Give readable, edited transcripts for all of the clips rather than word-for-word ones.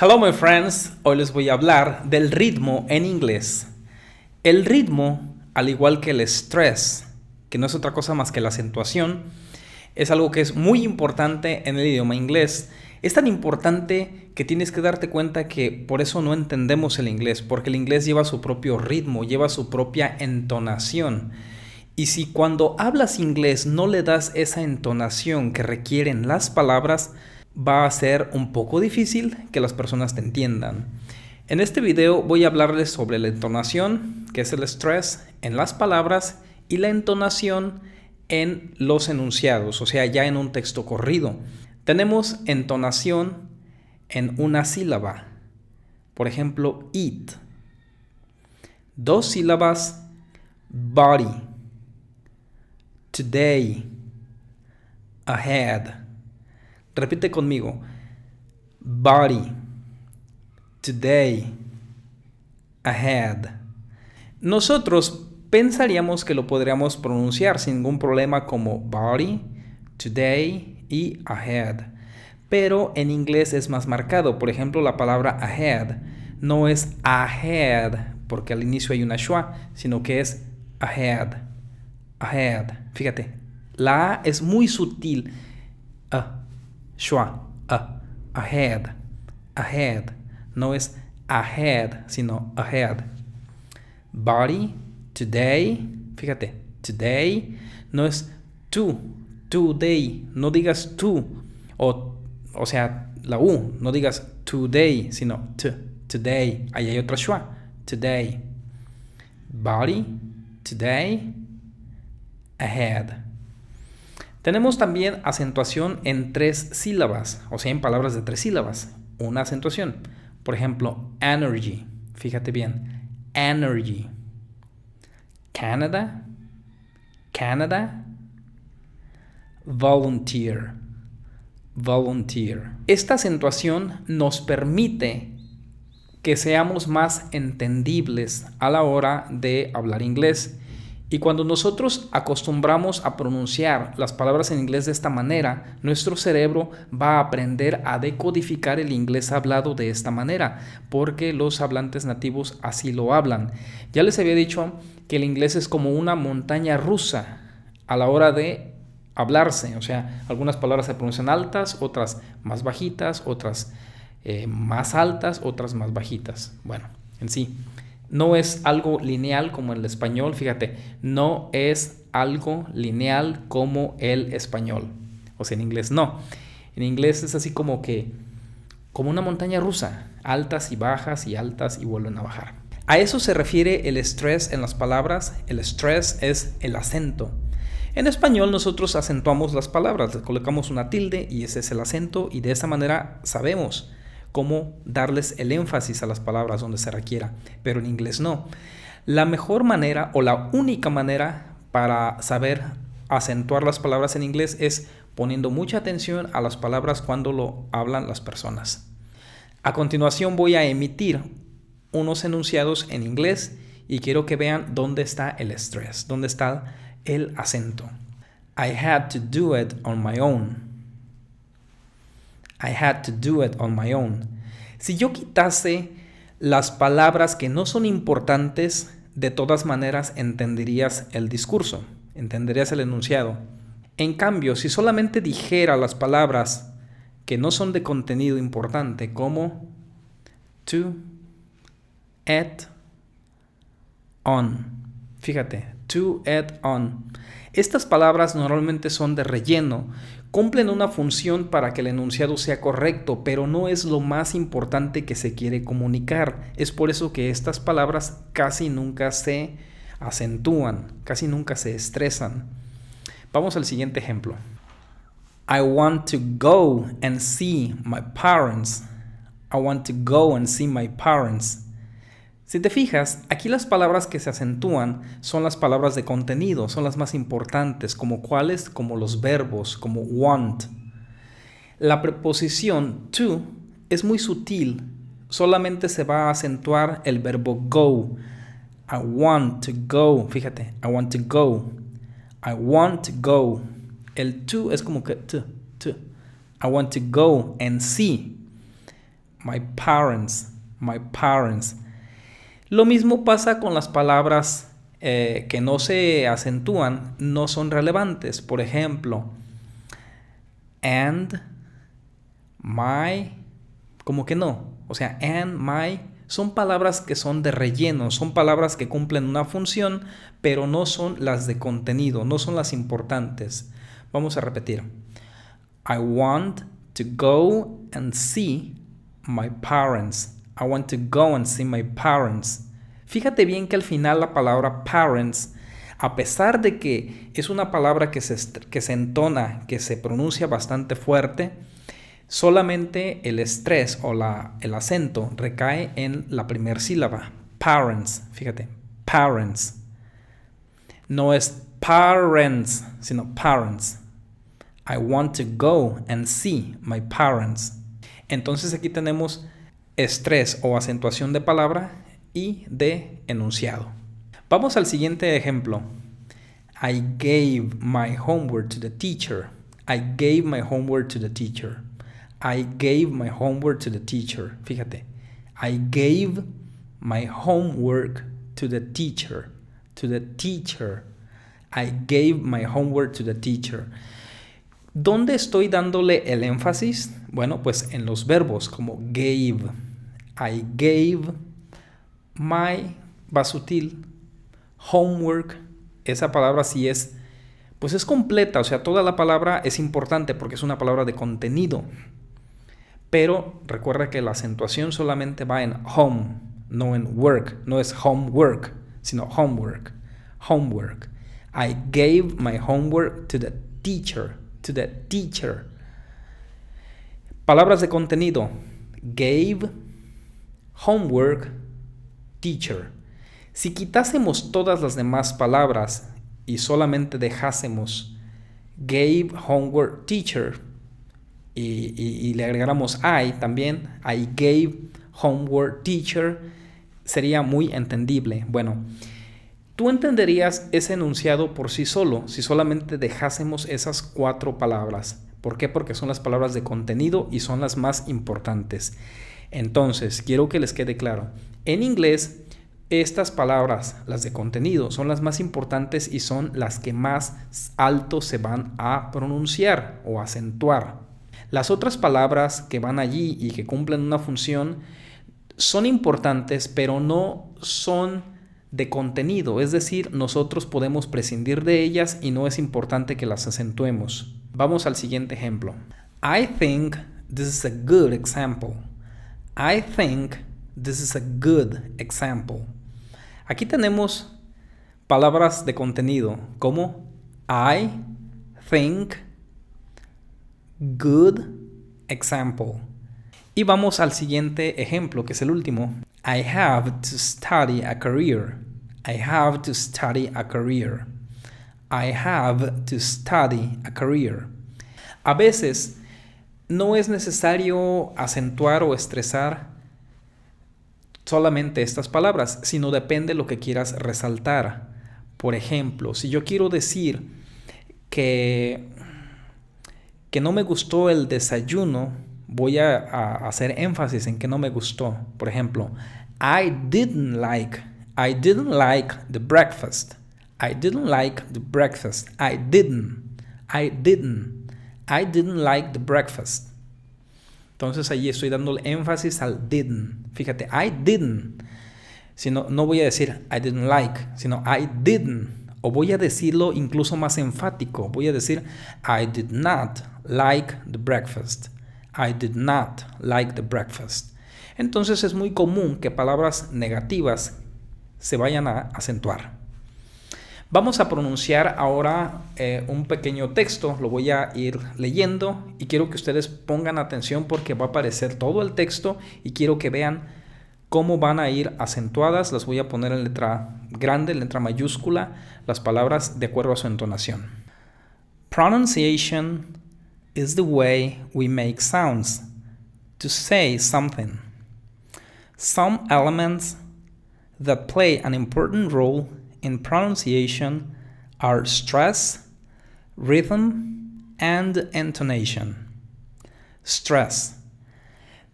Hello my friends, hoy les voy a hablar del ritmo en inglés. El ritmo, al igual que el stress, que no es otra cosa más que la acentuación, es algo que es muy importante en el idioma inglés. Es tan importante que tienes que darte cuenta que por eso no entendemos el inglés, porque el inglés lleva su propio ritmo, lleva su propia entonación. Y si cuando hablas inglés no le das esa entonación que requieren las palabras, va a ser un poco difícil que las personas te entiendan. En este video voy a hablarles sobre la entonación, que es el stress, en las palabras y la entonación en los enunciados, o sea, ya en un texto corrido. Tenemos entonación en una sílaba. Por ejemplo, eat. Dos sílabas, body. Today. Ahead. Repite conmigo. Body. Today. Ahead. Nosotros pensaríamos que lo podríamos pronunciar sin ningún problema como body, today y ahead. Pero en inglés es más marcado. Por ejemplo, la palabra ahead no es ahead porque al inicio hay una schwa, sino que es ahead. Ahead. Fíjate, la A es muy sutil. Schwa, ahead, ahead. No es ahead, sino ahead. Body, today, fíjate, today no es today, no digas to, o sea, la U, no digas today, sino today. Ahí hay otra schwa, today. Body, today, ahead. Tenemos también acentuación en tres sílabas, o sea, en palabras de tres sílabas. Una acentuación. Por ejemplo, energy. Fíjate bien. Energy. Canada. Canada. Volunteer. Volunteer. Esta acentuación nos permite que seamos más entendibles a la hora de hablar inglés. Y cuando nosotros acostumbramos a pronunciar las palabras en inglés de esta manera, nuestro cerebro va a aprender a decodificar el inglés hablado de esta manera, porque los hablantes nativos así lo hablan. Ya les había dicho que el inglés es como una montaña rusa a la hora de hablarse. O sea, algunas palabras se pronuncian altas, otras más bajitas, otras más altas, otras más bajitas. Bueno, en sí. No es algo lineal como el español, fíjate, no es algo lineal como el español. O sea, en inglés no. En inglés es así como una montaña rusa, altas y bajas y altas y vuelven a bajar. A eso se refiere el stress en las palabras. El stress es el acento. En español nosotros acentuamos las palabras, le colocamos una tilde y ese es el acento y de esa manera sabemos cómo darles el énfasis a las palabras donde se requiera, pero en inglés no. La mejor manera o la única manera para saber acentuar las palabras en inglés es poniendo mucha atención a las palabras cuando lo hablan las personas. A continuación voy a emitir unos enunciados en inglés y quiero que vean dónde está el stress, dónde está el acento. I had to do it on my own. I had to do it on my own. Si yo quitase las palabras que no son importantes, de todas maneras entenderías el discurso, entenderías el enunciado. En cambio, si solamente dijera las palabras que no son de contenido importante, como to, at, on. Fíjate, to, at, on. Estas palabras normalmente son de relleno, cumplen una función para que el enunciado sea correcto, pero no es lo más importante que se quiere comunicar. Es por eso que estas palabras casi nunca se acentúan, casi nunca se estresan. Vamos al siguiente ejemplo. I want to go and see my parents. I want to go and see my parents. Si te fijas, aquí las palabras que se acentúan son las palabras de contenido, son las más importantes, como cuáles, como los verbos, como want. La preposición to es muy sutil, solamente se va a acentuar el verbo go. I want to go, fíjate, I want to go. I want to go. El to es como que to. I want to go and see my parents, my parents. Lo mismo pasa con las palabras que no se acentúan, no son relevantes. Por ejemplo, and, my, como que no. O sea, and, my, son palabras que son de relleno, son palabras que cumplen una función, pero no son las de contenido, no son las importantes. Vamos a repetir. I want to go and see my parents. I want to go and see my parents. Fíjate bien que al final la palabra parents, a pesar de que es una palabra que se entona, que se pronuncia bastante fuerte, solamente el estrés o el acento recae en la primera sílaba. Parents, fíjate, parents. No es parents, sino parents. I want to go and see my parents. Entonces aquí tenemos estrés o acentuación de palabra y de enunciado. Vamos al siguiente ejemplo. I gave my homework to the teacher. I gave my homework to the teacher. I gave my homework to the teacher. Fíjate. I gave my homework to the teacher. To the teacher. I gave my homework to the teacher. ¿Dónde estoy dándole el énfasis? Bueno, pues en los verbos como gave. I gave my, va sutil, homework. Esa palabra sí es, pues es completa. O sea, toda la palabra es importante porque es una palabra de contenido. Pero recuerda que la acentuación solamente va en home, no en work. No es homework, sino homework. Homework. I gave my homework to the teacher. To the teacher. Palabras de contenido. Gave, homework, teacher. Si quitásemos todas las demás palabras y solamente dejásemos gave, homework, teacher y le agregáramos I también, I gave, homework, teacher, sería muy entendible. Bueno, tú entenderías ese enunciado por sí solo si solamente dejásemos esas 4 palabras. ¿Por qué? Porque son las palabras de contenido y son las más importantes. Entonces, quiero que les quede claro. En inglés, estas palabras, las de contenido, son las más importantes y son las que más alto se van a pronunciar o acentuar. Las otras palabras que van allí y que cumplen una función son importantes, pero no son de contenido, es decir, nosotros podemos prescindir de ellas y no es importante que las acentuemos. Vamos al siguiente ejemplo. I think this is a good example. I think this is a good example. Aquí tenemos palabras de contenido como I think good example. Y vamos al siguiente ejemplo, que es el último. I have to study a career. I have to study a career. I have to study a career. A veces no es necesario acentuar o estresar solamente estas palabras, sino depende de lo que quieras resaltar. Por ejemplo, si yo quiero decir que no me gustó el desayuno, voy a hacer énfasis en que no me gustó. Por ejemplo, I didn't like the breakfast. I didn't like the breakfast. I didn't like the breakfast. Entonces allí estoy dándole énfasis al didn't. Fíjate, I didn't. No voy a decir I didn't like, sino I didn't. O voy a decirlo incluso más enfático. Voy a decir I did not like the breakfast. I did not like the breakfast. Entonces es muy común que palabras negativas se vayan a acentuar. Vamos a pronunciar ahora un pequeño texto. Lo voy a ir leyendo y quiero que ustedes pongan atención porque va a aparecer todo el texto y quiero que vean cómo van a ir acentuadas. Las voy a poner en letra grande, en letra mayúscula, las palabras de acuerdo a su entonación. Pronunciation is the way we make sounds to say something. Some elements that play an important role in pronunciation are stress, rhythm, and intonation. Stress.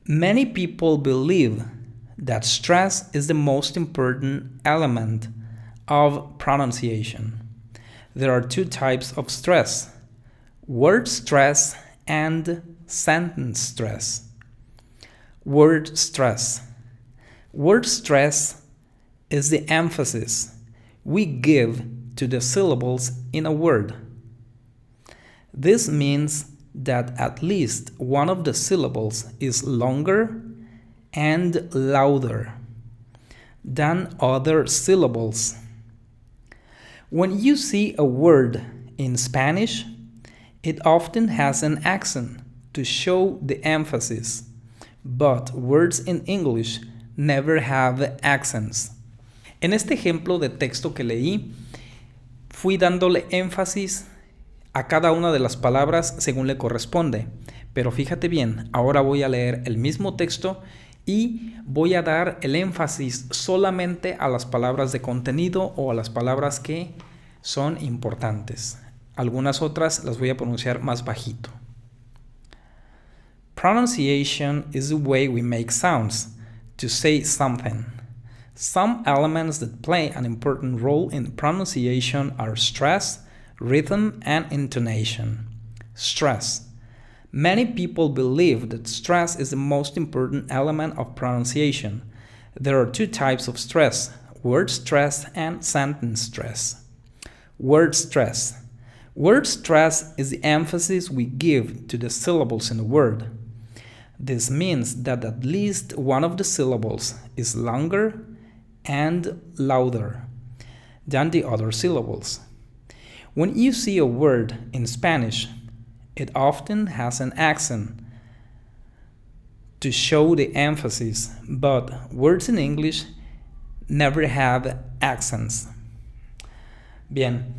Many people believe that stress is the most important element of pronunciation. There are two types of stress: word stress and sentence stress. Word stress. Word stress is the emphasis we give to the syllables in a word. This means that at least one of the syllables is longer and louder than other syllables. When you see a word in Spanish, it often has an accent to show the emphasis, but words in English never have accents. En este ejemplo de texto que leí, fui dándole énfasis a cada una de las palabras según le corresponde. Pero fíjate bien, ahora voy a leer el mismo texto y voy a dar el énfasis solamente a las palabras de contenido o a las palabras que son importantes. Algunas otras las voy a pronunciar más bajito. Pronunciation is the way we make sounds to say something. Some elements that play an important role in pronunciation are stress, rhythm, and intonation. Stress. Many people believe that stress is the most important element of pronunciation. There are two types of stress: word stress and sentence stress. Word stress. Word stress is the emphasis we give to the syllables in a word. This means that at least one of the syllables is longer and louder than the other syllables. When you see a word in Spanish, it often has an accent to show the emphasis, but words in English never have accents. Bien,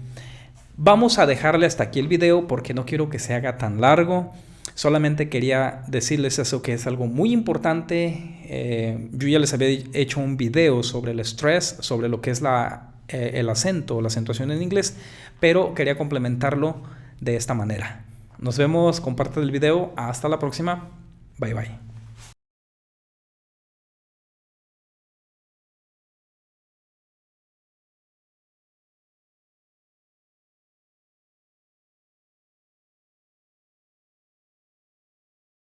vamos a dejarle hasta aquí el video porque no quiero que se haga tan largo. Solamente quería decirles eso, que es algo muy importante. Yo ya les había hecho un video sobre el estrés, sobre lo que es el acento o la acentuación en inglés, pero quería complementarlo de esta manera. Nos vemos, compartan el video. Hasta la próxima. Bye bye.